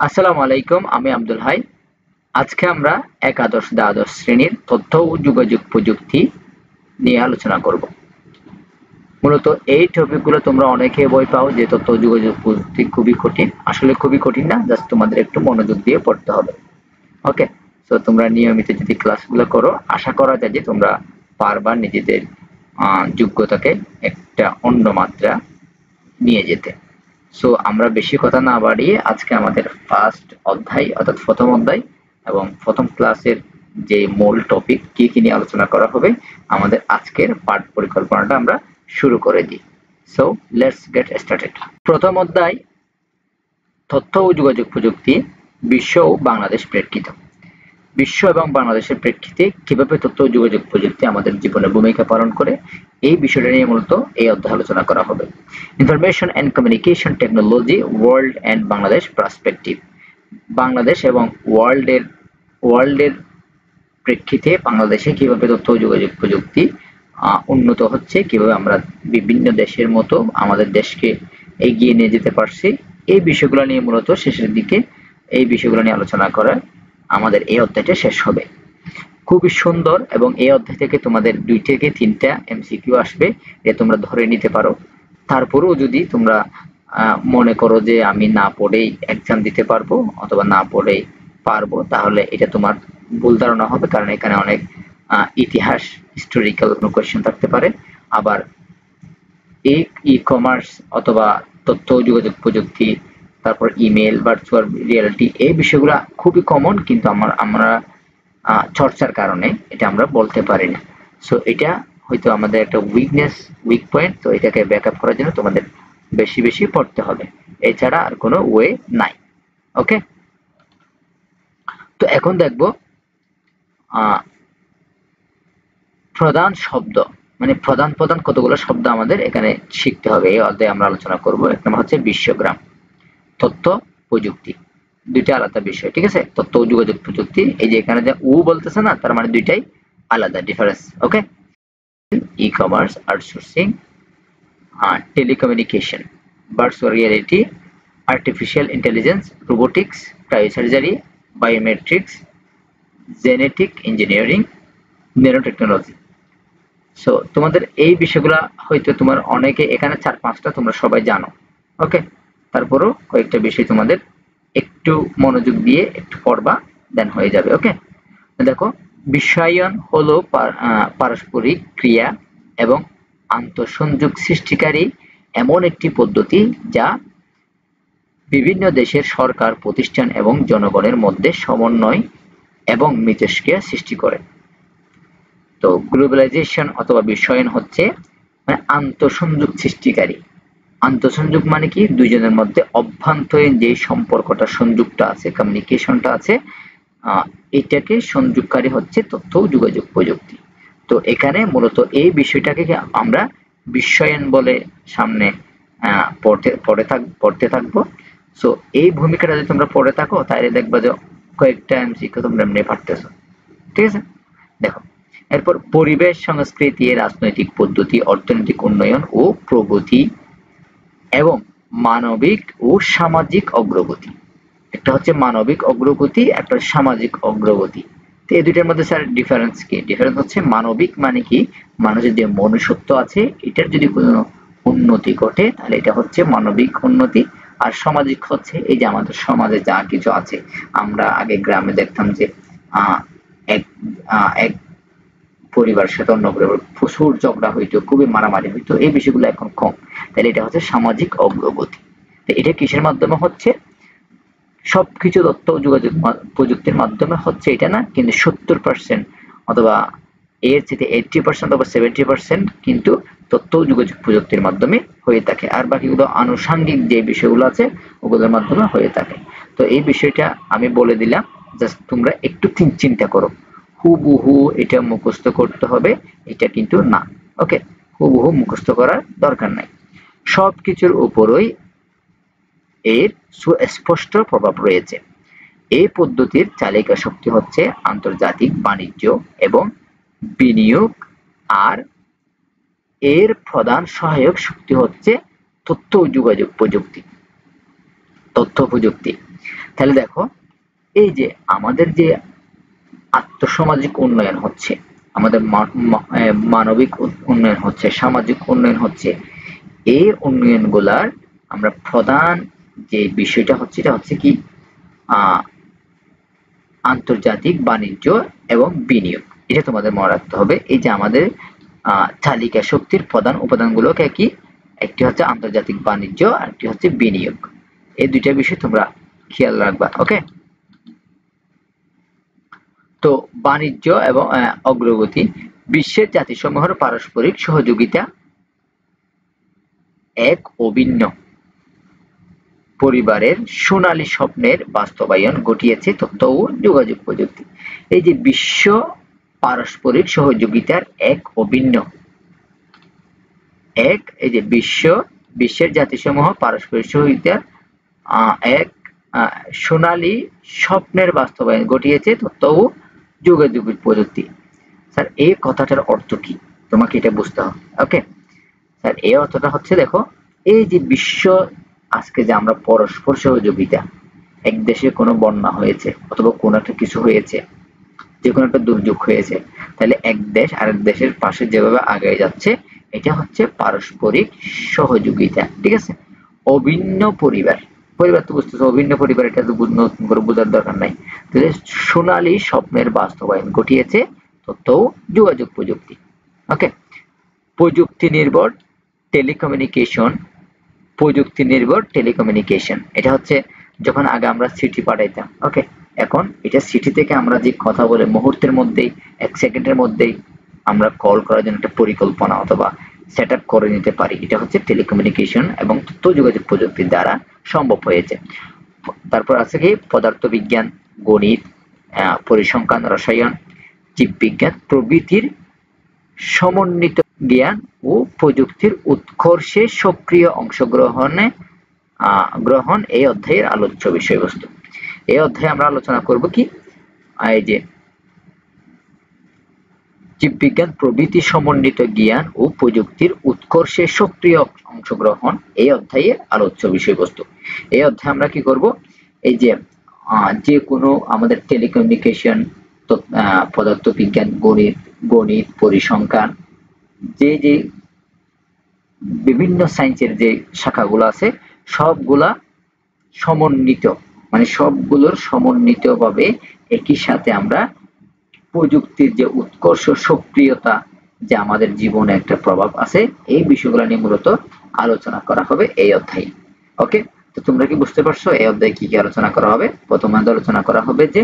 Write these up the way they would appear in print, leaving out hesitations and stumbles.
আসসালামু আলাইকুম, আমি আব্দুল হাই। আজকে আমরা একাদশ দ্বাদশ শ্রেণীর তথ্য ও যোগাযোগ প্রযুক্তি নিয়ে আলোচনা করব। মূলত এই টপিকগুলো তোমরা অনেকে বই পাও যে তথ্য ও যোগাযোগ প্রযুক্তি খুবই কঠিন। আসলে খুবই কঠিন না, জাস্ট তোমাদের একটু মনোযোগ দিয়ে পড়তে হবে। ওকে, তো তোমরা নিয়মিত যদি ক্লাসগুলো করো, আশা করা যায় যে তোমরা পারবা নিজেদের যোগ্যতাকে একটা অন্য মাত্রা নিয়ে যেতে। সো আমরা বেশি কথা না বাড়িয়ে আজকে আমাদের ফার্স্ট অধ্যায় অর্থাৎ প্রথম অধ্যায় এবং প্রথম ক্লাসের যে মূল টপিক কি কি নিয়ে আলোচনা করা হবে, আমাদের আজকের পাঠ পরিকল্পনাটা আমরা শুরু করে দিই। So let's get started. প্রথম অধ্যায়, তথ্য ও যোগাযোগ প্রযুক্তি, বিশ্ব ও বাংলাদেশ প্রেক্ষিত। বিশ্ব এবং বাংলাদেশের প্রেক্ষিতে কিভাবে তথ্য ও যোগাযোগ প্রযুক্তি আমাদের জীবনে ভূমিকা পালন করে, এই বিষয়টা নিয়ে মূলত এই অধ্যায়ে আলোচনা করা হবে। Information and communication technology, world and Bangladesh perspective. Bangladesh এবং ওয়ার্ল্ডের প্রেক্ষিতে বাংলাদেশে কিভাবে তথ্য ও যোগাযোগ প্রযুক্তি উন্নত হচ্ছে, কিভাবে আমরা বিভিন্ন দেশের মতো আমাদের দেশকে এগিয়ে নিয়ে যেতে পারছি, এই বিষয়গুলো নিয়ে মূলত শেষের দিকে এই বিষয়গুলো নিয়ে আলোচনা করা আমাদের এই অধ্যায়টা শেষ হবে। খুবই সুন্দর, এবং এই অধ্যায় থেকে তোমাদের 2 থেকে 3টা এমসিকিউ আসবে, যে তোমরা ধরে নিতে পারো। তারপরেও যদি তোমরা মনে করো যে আমি না পড়েই এক্সাম দিতে পারবো অথবা না পড়েই পারবো, তাহলে এটা তোমার ভুল ধারণা হবে, কারণ এখানে অনেক ইতিহাস, হিস্টোরিক্যাল কোয়েশ্চেন থাকতে পারে। আবার এই ই-কমার্স অথবা তথ্য ও যোগাযোগ প্রযুক্তি, তারপর ইমেল, ভার্চুয়াল রিয়ালিটি, এই বিষয়গুলো খুবই কমন, কিন্তু আমরা চর্চার কারণে এটা আমরা বলতে পারি না। সো এটা হয়তো আমাদের একটা উইক পয়েন্ট, তো এটাকে ব্যাকআপ করার জন্য তোমাদের বেশি বেশি পড়তে হবে, এছাড়া আর কোনো ওয়ে নাই। ওকে, তো এখন দেখবো প্রধান শব্দ, মানে প্রধান কতগুলো শব্দ আমাদের এখানে শিখতে হবে, এই অধ্যায়ে আমরা আলোচনা করব। এক নম্বর হচ্ছে বিশ্বগ্রাম, তথ্য প্রযুক্তি, দুইটা আলাদা বিষয়, ঠিক আছে। তথ্য ও যোগাযোগ প্রযুক্তি, এই যে এখানে যে উ বলতেছে না, তার মানে দুইটাই আলাদা, difference. Okay, e-commerce, outsourcing, telecommunication, virtual reality, artificial intelligence, robotics, cryosurgery, biometrics, genetic engineering, nanotechnology. So তোমাদের এই বিষয়গুলো হয়তো তোমার অনেকে এখানে 4-5টা তোমরা সবাই জানো। ওকে, তারপরও কয়েকটা বিষয় তোমাদের একটু মনোযোগ দিয়ে একটু পড়বা, দেন হয়ে যাবে। ওকে, দেখো, বিশ্বায়ন হলো পারস্পরিক ক্রিয়া এবং আন্তঃসংযোগ সৃষ্টিকারী এমন একটি পদ্ধতি যা বিভিন্ন দেশের সরকার, প্রতিষ্ঠান এবং জনগণের মধ্যে সমন্বয় এবং মিথস্ক্রিয়া সৃষ্টি করে। তো গ্লোবালাইজেশন অথবা বিশ্বায়ন হচ্ছে মানে আন্তঃসংযোগ সৃষ্টিকারী। আন্তঃসংযোগ মানে কি, দুইজনের মধ্যে অভ্যন্তরীণ যে সম্পর্কটা, সংযোগটা আছে, কমিউনিকেশনটা আছে, এটাকে সংযোগকারী হচ্ছে তথ্য ও যোগাযোগ প্রযুক্তি। তো এখানে মূলত এই বিষয়টাকে আমরা বিশ্বায়ন বলে সামনে পড়তে থাকবো। সো এই ভূমিকাটা যদি তোমরা পড়ে থাকো, তাহলে দেখবা যে কয়েকটা এমসিকিউ তোমরা এমনি পারতেছো, ঠিক আছে। দেখো, এরপর পরিবেশ, সংস্কৃতি, রাজনৈতিক পদ্ধতি, অর্থনৈতিক উন্নয়ন ও প্রগতি এবং মানবিক ও সামাজিক অগ্রগতি। একটা হচ্ছে মানবিক অগ্রগতি, একটা সামাজিক অগ্রগতি। তো এই দুইটার মধ্যে স্যার ডিফারেন্স কি? ডিফারেন্স হচ্ছে মানবিক মানে কি, মানুষের যে মনুষ্যত্ব আছে এটার যদি কোনো উন্নতি ঘটে তাহলে এটা হচ্ছে মানবিক উন্নতি। আর সামাজিক হচ্ছে এই যে আমাদের সমাজে যা কিছু আছে, আমরা আগে গ্রামে দেখতাম যে এক এক পরিবারের সাথে অন্য পরিবার প্রচুর ঝগড়া হইতো, খুবই মারামারি হইতো, এই বিষয়গুলো এখন কম। তাহলে এটা হচ্ছে সামাজিক অগ্রগতি। তো এটা কিসের মাধ্যমে হচ্ছে? সবকিছু তথ্য ও যোগাযোগ প্রযুক্তির মাধ্যমে হচ্ছে এটা না, কিন্তু 70% অথবা এর চেয়ে 80% অথবা 70% কিন্তু তথ্য ও যোগাযোগ প্রযুক্তির মাধ্যমে হয়ে থাকে, আর বাকিগুলো আনুষঙ্গিক যে বিষয়গুলো আছে ওগুলোর মাধ্যমে হয়ে থাকে। তো এই বিষয়টা আমি বলে দিলাম, জাস্ট তোমরা একটু চিন্তা করো। হুবহু এটা মুখস্থ করতে হবে এটা কিন্তু না। ওকে, হুবহু মুখস্থ করার দরকার নাই। সবকিছুর উপরই এর সুস্পষ্ট প্রভাব রয়েছে। এই পদ্ধতির চালিকা শক্তি হচ্ছে আন্তর্জাতিক বাণিজ্য এবং বিনিয়োগ, আর এর প্রধান সহায়ক শক্তি হচ্ছে তথ্য ও যোগাযোগ প্রযুক্তি। তথ্য প্রযুক্তি তাহলে দেখো এই যে আমাদের যে আর্থসামাজিক উন্নয়ন হচ্ছে, আমাদের মানবিক উন্নয়ন হচ্ছে, সামাজিক উন্নয়ন হচ্ছে, এই উন্নয়নগুলার আমরা প্রধান যে বিষয়টা হচ্ছে এটা হচ্ছে কি আন্তর্জাতিক বাণিজ্য এবং বিনিয়োগ। এটা তোমাদের মনে রাখতে হবে। এই যে আমাদের চালিকা শক্তির প্রধান উপাদানগুলোকে কি, একটি হচ্ছে আন্তর্জাতিক বাণিজ্য আর একটি হচ্ছে বিনিয়োগ। এই দুইটা বিষয় তোমরা খেয়াল রাখবা। ওকে, তো বাণিজ্য এবং অগ্রগতি। বিশ্বের জাতিসমূহের পারস্পরিক সহযোগিতা এক অভিন্ন পরিবারের সোনালী স্বপ্নের বাস্তবায়ন ঘটিয়েছে তথ্য ও যোগাযোগ প্রযুক্তি। এই যে বিশ্ব পারস্পরিক সহযোগিতার এক অভিন্ন এই যে বিশ্বের জাতিসমূহ পারস্পরিক সহযোগিতার এক সোনালী স্বপ্নের বাস্তবায়ন ঘটিয়েছে তথ্য ও যোগাযোগ প্রযুক্তি। স্যার এই কথাটার অর্থ কি, তোমাকে এটা বুঝতে হবে। ওকে স্যার, এই অর্থটা হচ্ছে দেখো, এই যে বিশ্ব আজকে যে আমরা পরস্পর সহযোগিতা, এক দেশে কোনো বন্যা হয়েছে অথবা কোনো একটা কিছু হয়েছে, যে কোনো একটা দুর্যোগ হয়েছে, তাহলে এক দেশ আরেক দেশের পাশে যেভাবে আগে যাচ্ছে, এটা হচ্ছে পারস্পরিক সহযোগিতা। ঠিক আছে, অভিন্ন পরিবার তো বুঝতেছো, অভিন্ন পরিবার, এটা তো নতুন করে বোঝার দরকার নাই। তাহলে সোনালী স্বপ্নের বাস্তবায়ন ঘটিয়েছে তথ্য ও যোগাযোগ প্রযুক্তি। ওকে, প্রযুক্তি নির্ভর টেলিকমিউনিকেশন, এটা হচ্ছে যখন আগে আমরা চিঠি পাঠাইতাম। ওকে, এখন এটা চিঠি থেকে আমরা যে কথা বলে মুহূর্তের মধ্যেই, এক সেকেন্ডের মধ্যেই আমরা কল করার জন্য একটা পরিকল্পনা অথবা সেট আপ করে নিতে পারি, এটা হচ্ছে টেলিকমিউনিকেশন এবং তথ্য যোগাযোগ প্রযুক্তির দ্বারা সম্ভব হয়েছে। তারপর আছে কি পদার্থবিজ্ঞান, গণিত, পরিসংখ্যান, রসায়ন, জীববিজ্ঞান প্রভৃতির সমন্বিত জ্ঞান ও প্রযুক্তির উৎকর্ষে সক্রিয় অংশগ্রহণ এই অধ্যায়ের আলোচ্য বিষয়বস্তু। এই অধ্যায়ে আমরা আলোচনা করব কি, এই যে জীববিজ্ঞান প্রভৃতি সমন্বিত জ্ঞান ও প্রযুক্তির উৎকর্ষে সক্রিয় অংশগ্রহণ এই অধ্যায়ের আলোচ্য বিষয়বস্তু। এই অধ্যায়ে আমরা কি করব, এই যে যে কোনো আমাদের টেলিকমিউনিকেশন, পদার্থবিজ্ঞান, গণিত, পরিসংখ্যান, যে বিভিন্ন সায়েন্সের যে শাখাগুলো আছে সবগুলা সমন্বিত, মানে সবগুলোর সমন্বিতভাবে একই সাথে আমরা প্রযুক্তির যে উৎকর্ষ সক্রিয়তা, যে আমাদের জীবনে একটা প্রভাব আছে, এই বিষয়গুলো নিয়ে মূলত আলোচনা করা হবে এই অধ্যায়ে। ওকে, তো তোমরা কি বুঝতে পারছো এই অধ্যায়ে কি কি আলোচনা করা হবে? প্রথমে আলোচনা করা হবে যে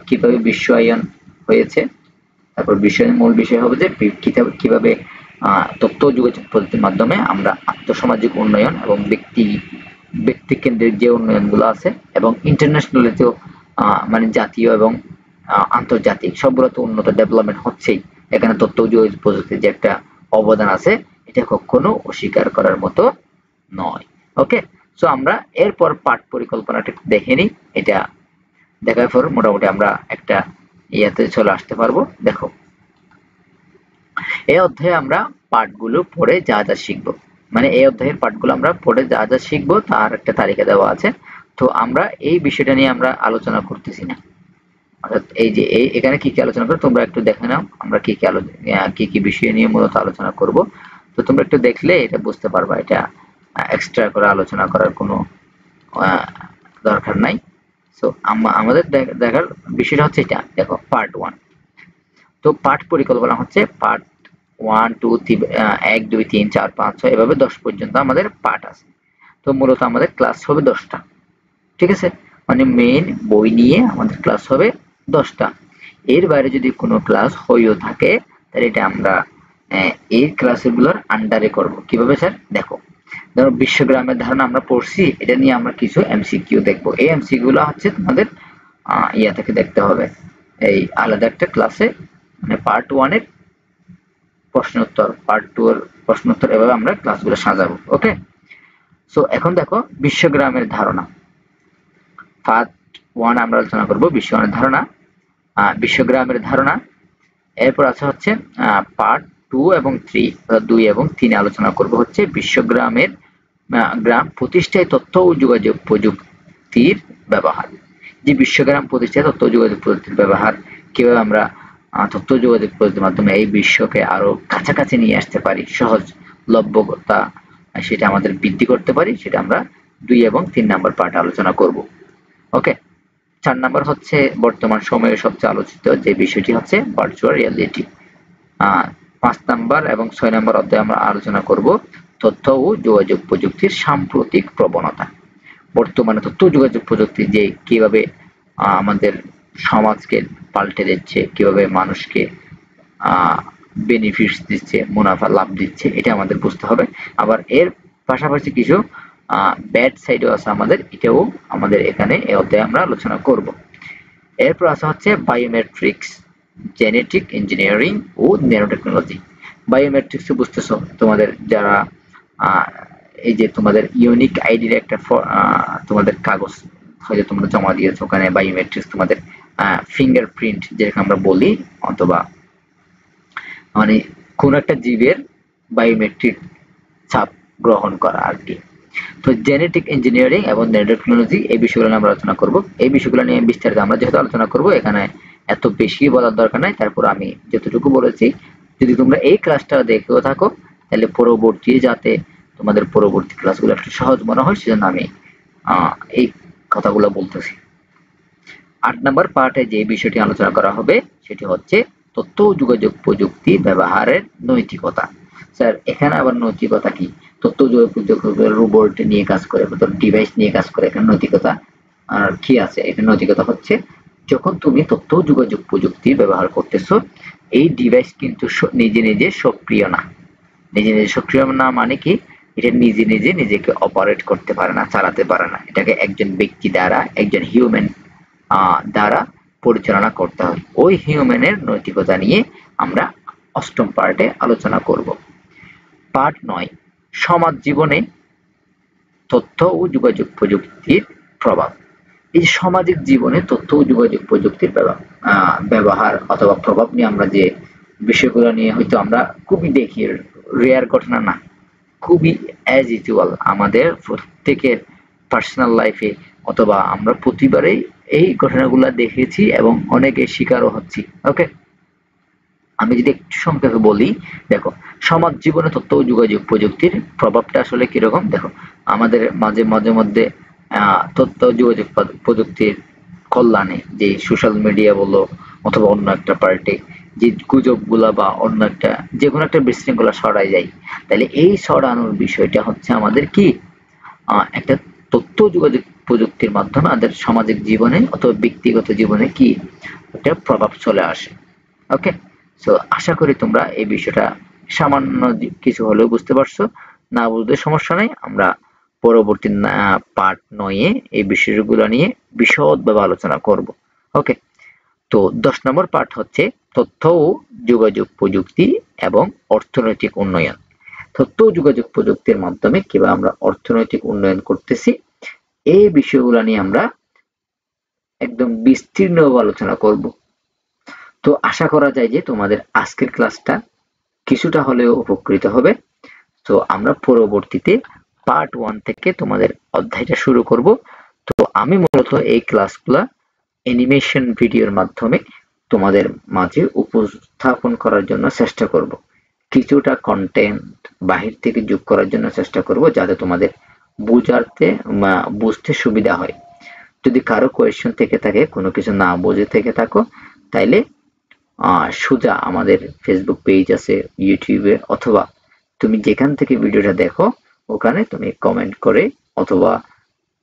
কিভাবে বিশ্বায়ন হয়েছে, তারপর বিশ্বায়নের মূল বিষয় হবে যে কিভাবে তথ্য যোগাযোগ প্রযুক্তির মাধ্যমে আমরা আর্থসামাজিক উন্নয়ন এবং ব্যক্তি কেন্দ্রিক যে উন্নয়নগুলো আছে এবং ইন্টারন্যাশনালিতেও মানে জাতীয় এবং আন্তর্জাতিক সবগুলো তো উন্নত ডেভেলপমেন্ট হচ্ছেই, এখানে তথ্য যোগাযোগ প্রযুক্তির যে একটা অবদান আছে এটা কখনো অস্বীকার করার মতো নয়। ওকে, সো আমরা এরপর পাঠ পরিকল্পনাটা দেখে নিই। এটা দেখার পর মোটামুটি আমরা একটা ইয়াতে চলে আসতে পারবো। দেখো, এই অধ্যায়ে আমরা পাঠগুলো পড়ে যা যা শিখবো, মানে এই অধ্যায়ের পাঠগুলো আমরা পড়ে যা যা শিখবো তার একটা তালিকা দেওয়া আছে। তো আমরা এই বিষয়টা নিয়ে আমরা আলোচনা করতেছি না, অর্থাৎ এই যে এখানে কি কি আলোচনা করব তোমরা একটু দেখে নাও, আমরা কি কি বিষয় নিয়ে মূলত আলোচনা করব। তো তোমরা একটু দেখলে এটা বুঝতে পারবা, এটা এক্সট্রা করে আলোচনা করার কোনো দরকার নাই। সো আমাদের দেখার বিষয়টা হচ্ছে এটা। দেখো, পার্ট 1, তো পাঠ পরিকল্পনা হচ্ছে পার্ট 1 2 1 2 3 4 5 6 এভাবে 10 পর্যন্ত আমাদের পাঠ আছে। তো মূলত আমাদের ক্লাস হবে 10টা। ঠিক আছে, মানে মেইন বই নিয়ে আমাদের ক্লাস হবে 10টা। এর বাইরে যদি কোনো ক্লাস হয়েও থাকে তাহলে এটা আমরা এই ক্লাসগুলোর আন্ডারে করব। কিভাবে স্যার? দেখো, ধরো বিশ্বগ্রামের ধারণা আমরা পড়ছি, এটা নিয়ে আমরা কিছু এমসিকিউ দেখবো। এই এমসিকিউ গুলো হচ্ছে তোমাদের ইয়া থেকে দেখতে হবে, এই আলাদা একটা ক্লাসে, মানে পার্ট 1 এর প্রশ্নোত্তর, পার্ট 2 এর প্রশ্নোত্তর, এভাবে আমরা ক্লাসগুলো সাজাবো। ওকে, সো এখন দেখো বিশ্বগ্রামের ধারণা, পার্ট 1 আমরা আলোচনা করব বিশ্বগ্রামের ধারণা, বিশ্বগ্রামের ধারণা। এরপর আছে হচ্ছে পার্ট 2 এবং 3, 2 এবং 3 আলোচনা করব হচ্ছে বিশ্বগ্রামের গ্রাম প্রতিষ্ঠায় তথ্য ও যোগাযোগ প্রযুক্তির ব্যবহার। যে বিশ্বগ্রাম প্রতিষ্ঠায় তথ্য যোগাযোগ প্রযুক্তির ব্যবহার, কিভাবে আমরা তথ্য যোগাযোগ প্রযুক্তির মাধ্যমে এই বিশ্বকে আরো কাছাকাছি নিয়ে আসতে পারি, সহজলভ্যতা সেটা আমাদের বৃদ্ধি করতে পারি, সেটা আমরা 2 এবং 3 নাম্বার পার্টে আলোচনা করব। ওকে, 4 নাম্বার হচ্ছে বর্তমান সময়ের সবচেয়ে আলোচিত যে বিষয়টি হচ্ছে ভার্চুয়াল রিয়ালিটি। 5 নাম্বার এবং 6 নাম্বার অধ্যায়ে আমরা আলোচনা করব তথ্য ও যোগাযোগ প্রযুক্তির সাম্প্রতিক প্রবণতা। বর্তমানে তথ্য যোগাযোগ প্রযুক্তি যে কিভাবে আমাদের সমাজকে পাল্টে দিচ্ছে, কিভাবে মানুষকে বেনিফিটস দিচ্ছে, মুনাফা লাভ দিচ্ছে, এটা আমাদের বুঝতে হবে। আবার এর পাশাপাশি কিছু ব্যাড সাইডও আছে আমাদের, এটাও আমাদের এখানে এই অধ্যায়ে আমরা আলোচনা করব। এরপর আছে হচ্ছে বায়োমেট্রিক্স, জেনেটিক ইঞ্জিনিয়ারিং ও ন্যানো টেকনোলজি। বায়োমেট্রিক্স বুঝতেছো, তোমাদের যারা এই যে তোমাদের ইউনিক আইডির একটা তোমাদের কাগজ হয়তো তোমরা জমা দিয়েছো, ওখানে বায়োমেট্রিক্স তোমাদের ফিঙ্গারপ্রিন্ট যেটাকে আমরা বলি, অথবা মানে কোন একটা জীবের বায়োমেট্রিক ছাপ গ্রহণ করা আর কি। তো জেনেটিক ইঞ্জিনিয়ারিং এবং ন্যানো টেকনোলজি এই বিষয়গুলো নিয়ে আমরা আলোচনা করব। এই বিষয়গুলো নিয়ে বিস্তারিত আমরা যেহেতু আলোচনা করব, এখানে এত বেশি বলার দরকার নাই। তারপর আমি যতটুকু বলেছি, যদি তোমরা এই ক্লাসটা দেখেও থাকো তাহলে পরবর্তী যাতে তোমাদের পরবর্তী ক্লাসগুলো একটু সহজ মনে হয়, সেজন্য আমি এই কথাগুলো বলতেছি। 8 নাম্বার পার্টে যে বিষয়টি আলোচনা করা হবে সেটি হচ্ছে তথ্য ও যোগাযোগ প্রযুক্তি ব্যবহারের নৈতিকতা। স্যার, এখানে আবার নৈতিকতা কি? তথ্য যোগাযোগ প্রযুক্তি রোবট নিয়ে কাজ করে, ডিভাইস নিয়ে কাজ করে, এখানে নৈতিকতা আর কি আছে? এখানে নৈতিকতা হচ্ছে যখন তুমি তথ্য যোগাযোগ প্রযুক্তি ব্যবহার করতেছো, এই ডিভাইস কিন্তু নিজে নিজে সক্রিয় না। নিজে নিজে সক্রিয় না মানে কি? এটা নিজে নিজে নিজেকে অপারেট করতে পারে না, চালাতে পারে না। এটাকে একজন ব্যক্তি দ্বারা, একজন হিউম্যান দ্বারা পরিচালনা করতে হয়। ওই হিউম্যানের নৈতিকতা নিয়ে আমরা 8ম পার্টে আলোচনা করব। পার্ট 9, সমাজ জীবনে তথ্য ও যোগাযোগ প্রযুক্তির প্রভাব। এই সামাজিক জীবনে তথ্য ও যোগাযোগ প্রযুক্তির ব্যবহার অথবা প্রভাব নিয়ে আমরা যে বিষয়গুলো নিয়ে হয়তো আমরা খুবই দেখি, রেয়ার ঘটনা না, খুবই অ্যাজ ইউজুয়াল আমাদের প্রত্যেকের পার্সোনাল লাইফে, অথবা আমরা প্রতিবারেই এই ঘটনাগুলো দেখেছি এবং অনেকে শিকারও হচ্ছি। ওকে, আমি যদি একটু সংক্ষেপে বলি, দেখো সমাজ জীবনে তথ্য ও যোগাযোগ প্রযুক্তির প্রভাবটা আসলে কিরকম। দেখো, আমাদের মাঝে মধ্যে তথ্য যোগাযোগ প্রযুক্তির কল্যাণে যে সোশ্যাল মিডিয়া বলো অথবা অন্য একটা পার্টি যে গুজবগুলা বা অন্য একটা যে কোনো একটা বিশৃঙ্খলা ছড়ায় যায়, তাহলে এই ছড়ানোর বিষয়টা হচ্ছে আমাদের কি একটা তথ্য যোগাযোগ প্রযুক্তির মাধ্যমে আমাদের সামাজিক জীবনে অথবা ব্যক্তিগত জীবনে কি একটা প্রভাব চলে আসে। ওকে, সো আশা করি তোমরা এই বিষয়টা সামান্য কিছু হলেও বুঝতে পারছো। না বুঝতে সমস্যা নাই, আমরা পরবর্তী পার্ট 9-এ এই বিষয়গুলো নিয়ে বিশদভাবে আলোচনা করব। ওকে, তো 10 নম্বর পার্ট হচ্ছে তথ্য ও যোগাযোগ প্রযুক্তি এবং অর্থনৈতিক উন্নয়ন। তথ্য ও যোগাযোগ প্রযুক্তির মাধ্যমে কিভাবে আমরা অর্থনৈতিক উন্নয়ন করতেছি, এই বিষয়গুলো নিয়ে আমরা একদম বিস্তীর্ণভাবে আলোচনা করব। তো আশা করা যায় যে তোমাদের আজকের ক্লাসটা কিছুটা হলেও উপকৃত হবে। তো আমরা পরবর্তীতে পার্ট 1 থেকে তোমাদের অধ্যায়টা শুরু করব। তো আমি মূলত এই ক্লাসগুলা অ্যানিমেশন ভিডিওর মাধ্যমে তোমাদের মাঝে উপস্থাপন করার জন্য চেষ্টা করব। কিছুটা কন্টেন্ট বাহির থেকে যোগ করার জন্য চেষ্টা করব, যাতে তোমাদের বুঝতে সুবিধা হয়। যদি কারো কোয়েশ্চেন থেকে থাকে, কোনো কিছু না বুঝে থেকে থাকো, তাইলে সোজা আমাদের ফেসবুক পেজ আছে, ইউটিউবে, অথবা তুমি যেখান থেকে ভিডিওটা দেখো ওখানে তুমি কমেন্ট করে অথবা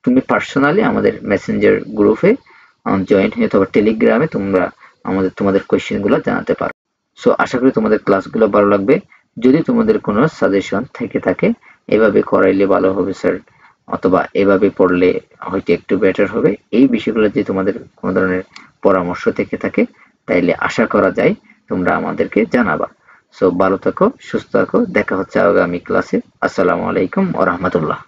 তুমি পার্সোনালি আমাদের মেসেঞ্জার গ্রুপে জয়েন হয়ে অথবা টেলিগ্রামে তোমরা তোমাদের কোয়েশ্চেনগুলো জানাতে পারো। সো আশা করি তোমাদের ক্লাসগুলো ভালো লাগবে। যদি তোমাদের কোনো সাজেশন থেকে থাকে, এভাবে করাইলে ভালো হবে স্যার, অথবা এভাবে পড়লে হয়তো একটু বেটার হবে, এই বিষয়গুলো যদি তোমাদের কোনো ধরনের পরামর্শ থেকে থাকে, তাইলে আশা করা যায় তোমরা আমাদেরকে জানাবা। সো ভালো থাকো, সুস্থ থাকো, দেখা হচ্ছে আগামী ক্লাসে। আসসালামু আলাইকুম ওয়া রাহমাতুল্লাহ।